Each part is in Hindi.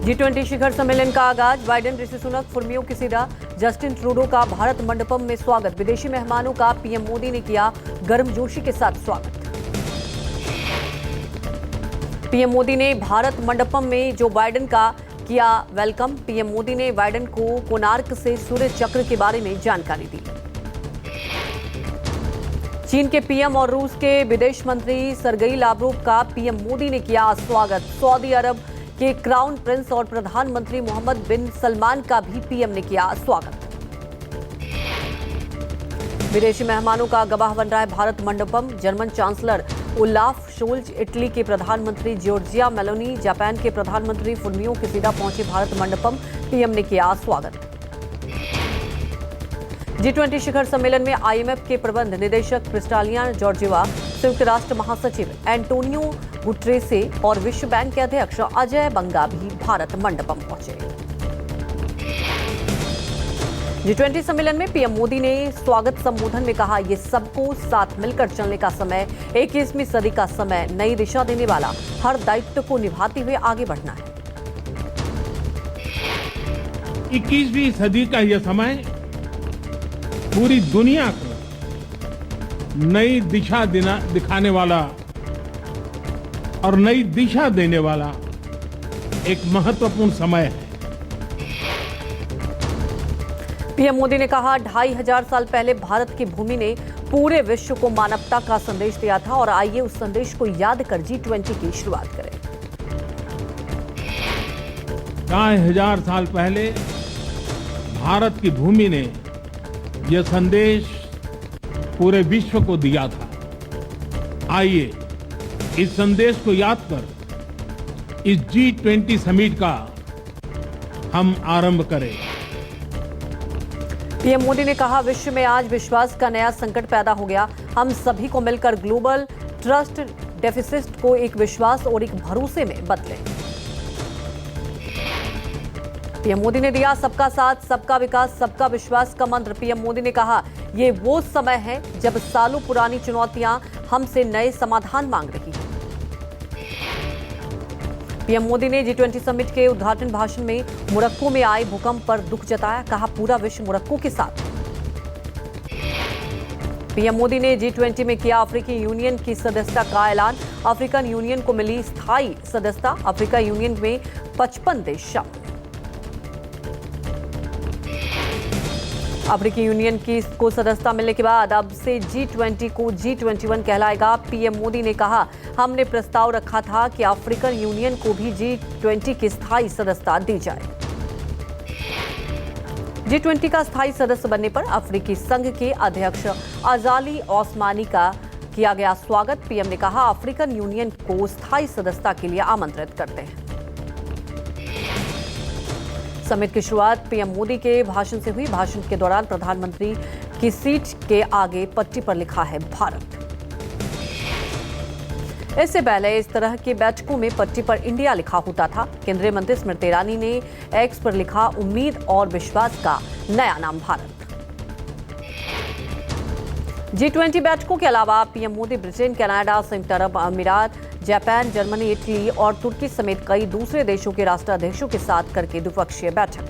G20 शिखर सम्मेलन का आगाज। बाइडेन, ऋषि सुनक, फुर्मियों की सीधा, जस्टिन ट्रूडो का भारत मंडपम में स्वागत। विदेशी मेहमानों का पीएम मोदी ने किया गर्मजोशी के साथ स्वागत। पीएम मोदी ने भारत मंडपम में जो बाइडेन का किया वेलकम। पीएम मोदी ने बाइडेन को कोणार्क से सूर्य चक्र के बारे में जानकारी दी। चीन के पीएम और रूस के विदेश मंत्री सरगेई लावरोव का पीएम मोदी ने किया स्वागत। सऊदी अरब के क्राउन प्रिंस और प्रधानमंत्री मोहम्मद बिन सलमान का भी पीएम ने किया स्वागत। विदेशी मेहमानों का गवाह बन रहा है Bharat Mandapam. German chancellor Olaf Scholz, Italy के प्रधानमंत्री जॉर्जिया मेलोनी, जापान के प्रधानमंत्री फुर्मियो किसीडा पहुंचे भारत मंडपम। पीएम ने किया स्वागत। G20 शिखर सम्मेलन में आईएमएफ के प्रबंध निदेशक क्रिस्टालिना जॉर्जिवा, संयुक्त राष्ट्र महासचिव एंटोनियो गुटेरेस और विश्व बैंक के अध्यक्ष अजय बंगा भी भारत मंडपम पहुंचे। G20 सम्मेलन में पीएम मोदी ने स्वागत संबोधन में कहा, ये सबको साथ मिलकर चलने का समय, 21वीं सदी का समय, नई दिशा देने वाला, हर दायित्व को निभाते हुए आगे बढ़ना है। 21वीं सदी का यह समय पूरी दुनिया को नई दिशा दिखाने वाला और नई दिशा देने वाला एक महत्वपूर्ण समय है। पीएम मोदी ने कहा, 2500 साल पहले भारत की भूमि ने पूरे विश्व को मानवता का संदेश दिया था और आइए उस संदेश को याद कर G20 की शुरुआत करें। 2500 साल पहले भारत की भूमि ने यह संदेश पूरे विश्व को दिया था। आइए इस संदेश को याद कर इस G20 समिट का हम आरंभ करें। पीएम मोदी ने कहा, विश्व में आज विश्वास का नया संकट पैदा हो गया। हम सभी को मिलकर ग्लोबल ट्रस्ट डेफिसिट को एक विश्वास और एक भरोसे में बदलें। पीएम मोदी ने दिया सबका साथ, सबका विकास, सबका विश्वास का मंत्र। पीएम मोदी ने कहा, ये वो समय है जब सालों पुरानी चुनौतियां हमसे नए समाधान मांग रही हैं। पीएम मोदी ने G20 समिट के उद्घाटन भाषण में मोरक्को में आए भूकंप पर दुख जताया। कहा, पूरा विश्व मोरक्को के साथ है। पीएम मोदी ने G20 में किया अफ्रीकी यूनियन की सदस्यता का ऐलान। अफ्रीकन यूनियन को मिली स्थायी सदस्यता। अफ्रीका यूनियन में 55 देश शामिल। अफ्रीकी यूनियन को सदस्यता मिलने के बाद अब से G20 को G21 कहलाएगा। पीएम मोदी ने कहा, हमने प्रस्ताव रखा था कि अफ्रीकन यूनियन को भी G20 की स्थायी सदस्यता दी जाए। G20 का स्थायी सदस्य बनने पर अफ्रीकी संघ के अध्यक्ष अजाली ओस्मानी का किया गया स्वागत। पीएम ने कहा, अफ्रीकन यूनियन को स्थायी सदस्यता के लिए आमंत्रित करते हैं। समिट की शुरुआत पीएम मोदी के भाषण से हुई। भाषण के दौरान प्रधानमंत्री की सीट के आगे पट्टी पर लिखा है भारत। इससे पहले इस तरह की बैठकों में पट्टी पर इंडिया लिखा होता था। केंद्रीय मंत्री स्मृति ईरानी ने एक्स पर लिखा, उम्मीद और विश्वास का नया नाम भारत। G20 बैठकों के अलावा पीएम मोदी ब्रिटेन, कनाडा, संयुक्त अरब अमीरात, जापान, जर्मनी, इटली और तुर्की समेत कई दूसरे देशों के राष्ट्राध्यक्षों के साथ करके द्विपक्षीय बैठक।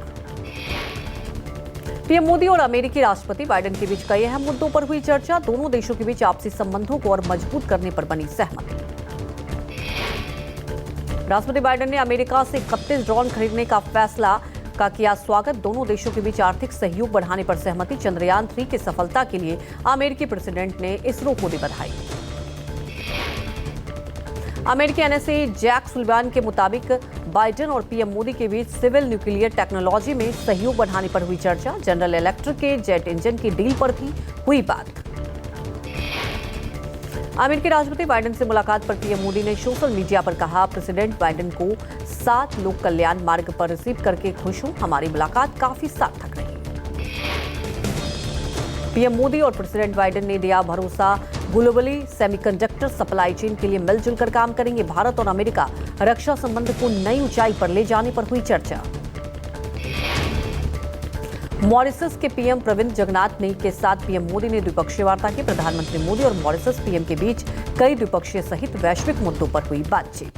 पीएम मोदी और अमेरिकी राष्ट्रपति बाइडेन के बीच कई अहम मुद्दों पर हुई चर्चा। दोनों देशों के बीच आपसी संबंधों को और मजबूत करने पर बनी सहमति। राष्ट्रपति बाइडेन ने अमेरिका से 31 ड्रोन खरीदने का फैसला का किया स्वागत। दोनों देशों के बीच आर्थिक सहयोग बढ़ाने पर सहमति। चंद्रयान 3 की सफलता के लिए अमेरिकी प्रेसिडेंट ने इसरो को दी बधाई। अमेरिकी एनएसए जैक सुलिवान के मुताबिक बाइडेन और पीएम मोदी के बीच सिविल न्यूक्लियर टेक्नोलॉजी में सहयोग बढ़ाने पर हुई चर्चा। जनरल इलेक्ट्रिक के जेट इंजन की डील पर भी हुई बात। अमेरिकी राष्ट्रपति बाइडेन से मुलाकात पर पीएम मोदी ने सोशल मीडिया पर कहा, प्रेसिडेंट बाइडेन को 7 लोक कल्याण मार्ग पर रिसीव करके खुश हूं। हमारी मुलाकात काफी सार्थक रही। पीएम मोदी और प्रेसिडेंट बाइडेन ने दिया भरोसा, ग्लोबली सेमीकंडक्टर सप्लाई चेन के लिए मिलजुल कर काम करेंगे। भारत और अमेरिका रक्षा संबंध को नई ऊंचाई पर ले जाने पर हुई चर्चा। मॉरिशस के पीएम प्रविंद जगन्नाथ ने के साथ पीएम मोदी ने द्विपक्षीय वार्ता की। प्रधानमंत्री मोदी और मॉरिशस पीएम के बीच कई द्विपक्षीय सहित वैश्विक मुद्दों पर हुई बातचीत।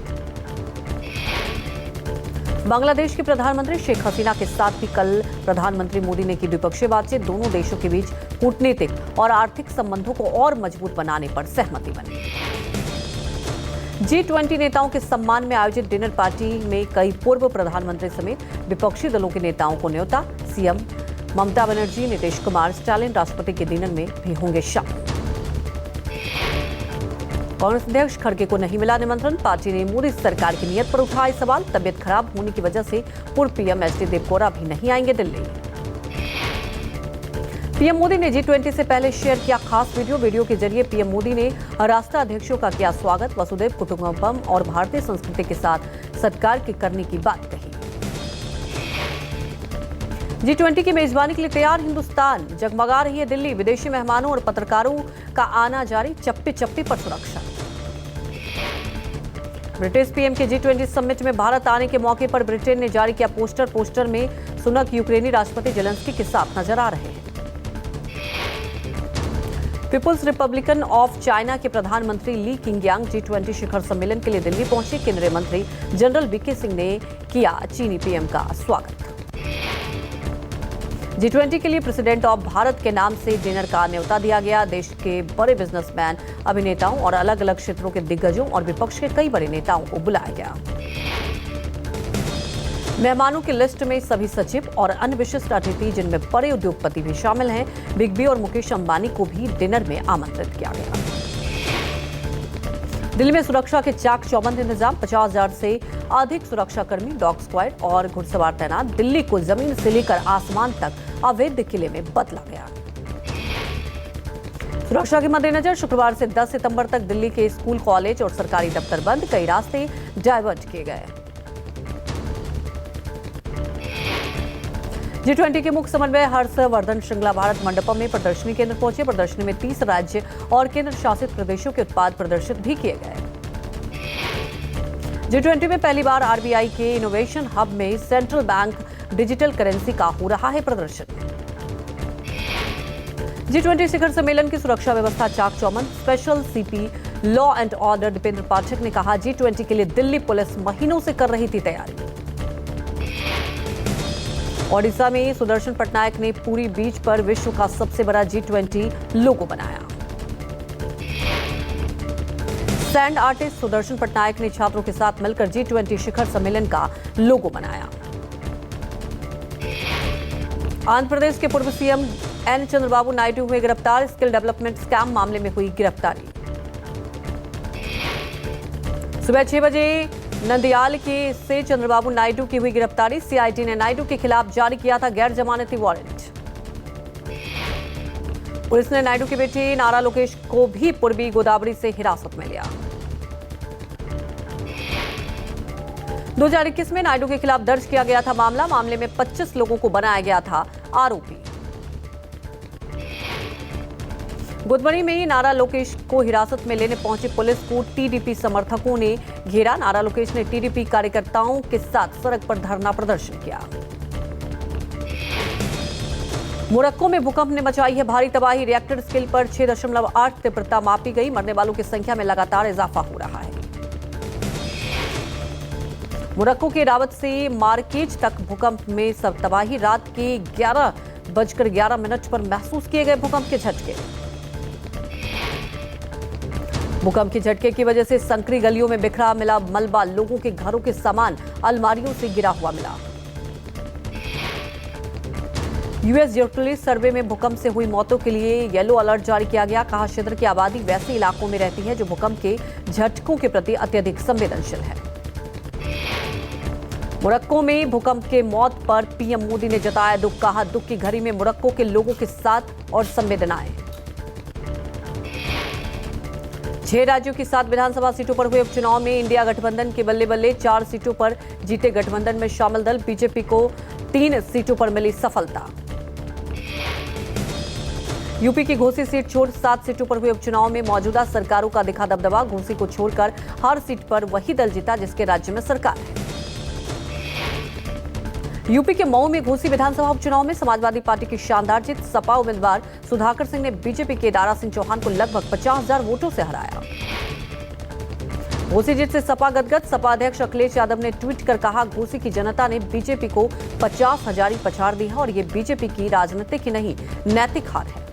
बांग्लादेश की प्रधानमंत्री शेख हसीना के साथ भी कल प्रधानमंत्री मोदी ने की द्विपक्षीय बातचीत। दोनों देशों के बीच कूटनीतिक और आर्थिक संबंधों को और मजबूत बनाने पर सहमति बनी। G20 नेताओं के सम्मान में आयोजित डिनर पार्टी में कई पूर्व प्रधानमंत्री समेत विपक्षी दलों के नेताओं को न्योता। सीएम ममता बनर्जी, नीतीश कुमार, स्टालिन राष्ट्रपति के डिनर में भी होंगे शामिल। कांग्रेस अध्यक्ष खड़गे को नहीं मिला निमंत्रण। पार्टी ने मोदी सरकार की नीयत पर उठाए सवाल। तबियत खराब होने की वजह से पूर्व पीएम एचडी देवगौड़ा भी नहीं आएंगे दिल्ली। पीएम मोदी ने G20 से पहले शेयर किया खास वीडियो के जरिए पीएम मोदी ने राष्ट्राध्यक्षों का किया स्वागत। वसुधैव कुटुंबकम और भारतीय संस्कृति के साथ सत्कार करने की बात कही। G20 की मेजबानी के लिए तैयार हिंदुस्तान। जगमगा रही है दिल्ली। विदेशी मेहमानों और पत्रकारों का आना जारी। चप्पे चप्पे पर सुरक्षा। ब्रिटिश पीएम के G20 समिट में भारत आने के मौके पर ब्रिटेन ने जारी किया पोस्टर में सुनक यूक्रेनी राष्ट्रपति जेलेंस्की के साथ नजर आ रहे हैं। पीपुल्स रिपब्लिकन ऑफ चाइना के प्रधानमंत्री ली किंगयांग G20 शिखर सम्मेलन के लिए दिल्ली पहुंचे। केंद्रीय मंत्री जनरल वीके सिंह ने किया चीनी पीएम का स्वागत। G20 के लिए प्रेसिडेंट ऑफ भारत के नाम से डिनर का न्योता दिया गया। देश के बड़े बिजनेसमैन, अभिनेताओं और अलग अलग क्षेत्रों के दिग्गजों और विपक्ष के कई बड़े नेताओं को बुलाया गया। मेहमानों की लिस्ट में सभी सचिव और अन्य विशिष्ट अतिथि, जिनमें बड़े उद्योगपति भी शामिल हैं। बिग बी और मुकेश अंबानी को भी डिनर में आमंत्रित किया गया। दिल्ली में सुरक्षा के चाक चौबंद इंतजाम। 50,000 से अधिक सुरक्षाकर्मी, डॉग स्क्वाड और घुड़सवार तैनात। दिल्ली को जमीन से लेकर आसमान तक अवैध किले में बदला गया। सुरक्षा के मद्देनजर शुक्रवार से 10 सितंबर तक दिल्ली के स्कूल, कॉलेज और सरकारी दफ्तर बंद। कई रास्ते डायवर्ट किए गए। G20 के मुख्य समन्वय हर्षवर्धन श्रृंगला भारत मंडपम में प्रदर्शनी केंद्र पहुंचे। प्रदर्शनी में 30 राज्य और केंद्र शासित प्रदेशों के उत्पाद प्रदर्शित भी किए गए। G20 में पहली बार आरबीआई के इनोवेशन हब में सेंट्रल बैंक डिजिटल करेंसी का हो रहा है प्रदर्शन। G20 शिखर सम्मेलन की सुरक्षा व्यवस्था चाक चौबंद। Special CP law and order Dipendra Pathak ने कहा, G20 के लिए दिल्ली पुलिस महीनों से कर रही थी तैयारी। ओडिशा में सुदर्शन पटनायक ने पूरी बीच पर विश्व का सबसे बड़ा G20 लोगो बनाया। सैंड आर्टिस्ट सुदर्शन पटनायक ने छात्रों के साथ मिलकर G20 शिखर सम्मेलन का लोगो बनाया। आंध्र प्रदेश के पूर्व सीएम एन चंद्रबाबू नायडू हुए गिरफ्तार। स्किल डेवलपमेंट स्कैम मामले में हुई गिरफ्तारी। सुबह 6 बजे नंदियाल के से चंद्रबाबू नायडू की हुई गिरफ्तारी। सीआईडी ने नायडू के खिलाफ जारी किया था गैर जमानती वारंट। पुलिस ने नायडू के बेटे नारा लोकेश को भी पूर्वी गोदावरी से हिरासत में लिया। 2021 में नायडू के खिलाफ दर्ज किया गया था मामला। मामले में 25 लोगों को बनाया गया था आरोपी। बुधवार में नारा लोकेश को हिरासत में लेने पहुंची पुलिस को टीडीपी समर्थकों ने घेरा। नारा लोकेश ने टीडीपी कार्यकर्ताओं के साथ सड़क पर धरना प्रदर्शन किया। मोरक्को में भूकंप ने मचाई है भारी तबाही। रिएक्टर स्केल पर 6.8 तीव्रता मापी गई। मरने वालों की संख्या में लगातार इजाफा हो रहा है। मोरक्को के रावत से मार्केज तक भूकंप में सब तबाही। रात के 11:11 पर महसूस किए गए भूकंप के झटके। भूकंप के झटके की वजह से संकरी गलियों में बिखरा मिला मलबा। लोगों के घरों के सामान अलमारियों से गिरा हुआ मिला। यूएस ज्योपुलिस सर्वे में भूकंप से हुई मौतों के लिए येलो अलर्ट जारी किया गया। कहा, क्षेत्र की आबादी वैसे इलाकों में रहती है जो भूकंप के झटकों के प्रति अत्यधिक संवेदनशील है। मोरक्को में भूकंप के मौत पर पीएम मोदी ने जताया दुख। कहा, दुख की घड़ी में मोरक्को के लोगों के साथ और संवेदनाएं। 6 राज्यों की 7 विधानसभा सीटों पर हुए उपचुनाव में इंडिया गठबंधन के बल्ले बल्ले 4 सीटों पर जीते गठबंधन में शामिल दल। बीजेपी को 3 सीटों पर मिली सफलता। यूपी की घोसी सीट छोड़ 7 सीटों पर हुए उपचुनाव में मौजूदा सरकारों का दिखा दबदबा। घोसी को छोड़कर हर सीट पर वही दल जीता जिसके राज्य में सरकार है। यूपी के मऊ में घोसी विधानसभा उपचुनाव में समाजवादी पार्टी की शानदार जीत। सपा उम्मीदवार सुधाकर सिंह ने बीजेपी के दारा सिंह चौहान को लगभग 50,000 वोटों से हराया। घोसी जीत से सपा गदगद। सपा अध्यक्ष अखिलेश यादव ने ट्वीट कर कहा, घोसी की जनता ने बीजेपी को 50,000 ही पछाड़ दी है और ये बीजेपी की राजनीतिक ही नहीं नैतिक हार है।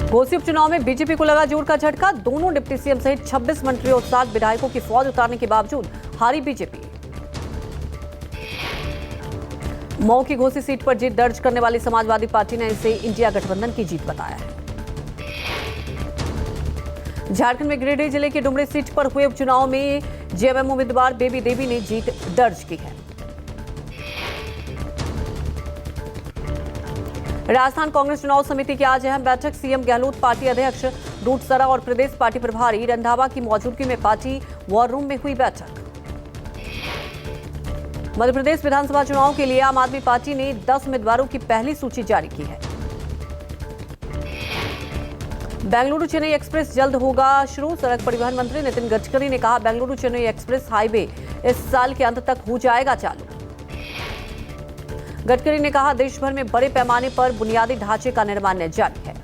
घोसी उपचुनाव में बीजेपी को लगा जोर का झटका। दोनों डिप्टी सीएम सहित 26 मंत्रियों और 7 विधायकों की फौज उतारने के बावजूद हारी बीजेपी। मऊ की घोसी सीट पर जीत दर्ज करने वाली समाजवादी पार्टी ने इसे इंडिया गठबंधन की जीत बताया है। झारखंड में गिरिडीह जिले की डुमरी सीट पर हुए उपचुनाव में जेएमएम उम्मीदवार बेबी देवी ने जीत दर्ज की है। राजस्थान कांग्रेस चुनाव समिति की आज अहम बैठक। सीएम गहलोत, पार्टी अध्यक्ष डूडसरा और प्रदेश पार्टी प्रभारी रंधावा की मौजूदगी में पार्टी वॉर रूम में हुई बैठक। मध्य प्रदेश विधानसभा चुनाव के लिए आम आदमी पार्टी ने 10 उम्मीदवारों की पहली सूची जारी की है। बेंगलुरु चेन्नई एक्सप्रेस जल्द होगा शुरू। सड़क परिवहन मंत्री नितिन गडकरी ने कहा, बेंगलुरु चेन्नई एक्सप्रेस हाईवे इस साल के अंत तक हो जाएगा चालू। गडकरी ने कहा, देश भर में बड़े पैमाने पर बुनियादी ढांचे का निर्माण जारी है।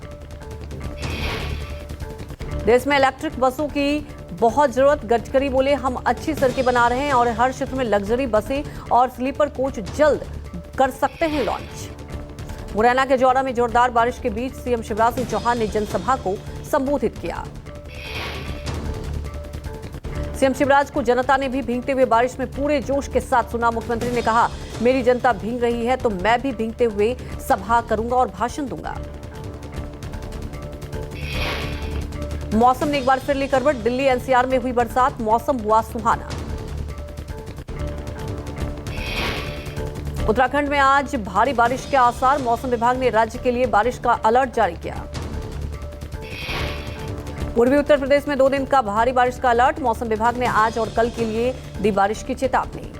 देश में इलेक्ट्रिक बसों की बहुत जरूरत। गडकरी बोले, हम अच्छी सड़कें बना रहे हैं और हर क्षेत्र में लग्जरी बसें और स्लीपर कोच जल्द कर सकते हैं लॉन्च। मुरैना के जौरा में जोरदार बारिश के बीच सीएम शिवराज सिंह चौहान ने जनसभा को संबोधित किया। सीएम शिवराज को जनता ने भी भीगते हुए बारिश में पूरे जोश के साथ सुना। मुख्यमंत्री ने कहा, मेरी जनता भीग रही है तो मैं भी भीगते हुए सभा करूंगा और भाषण दूंगा। मौसम ने एक बार फिर ली करवट। दिल्ली एनसीआर में हुई बरसात, मौसम हुआ सुहाना। उत्तराखंड में आज भारी बारिश के आसार। मौसम विभाग ने राज्य के लिए बारिश का अलर्ट जारी किया। पूर्वी उत्तर प्रदेश में 2 दिन का भारी बारिश का अलर्ट। मौसम विभाग ने आज और कल के लिए दी बारिश की चेतावनी।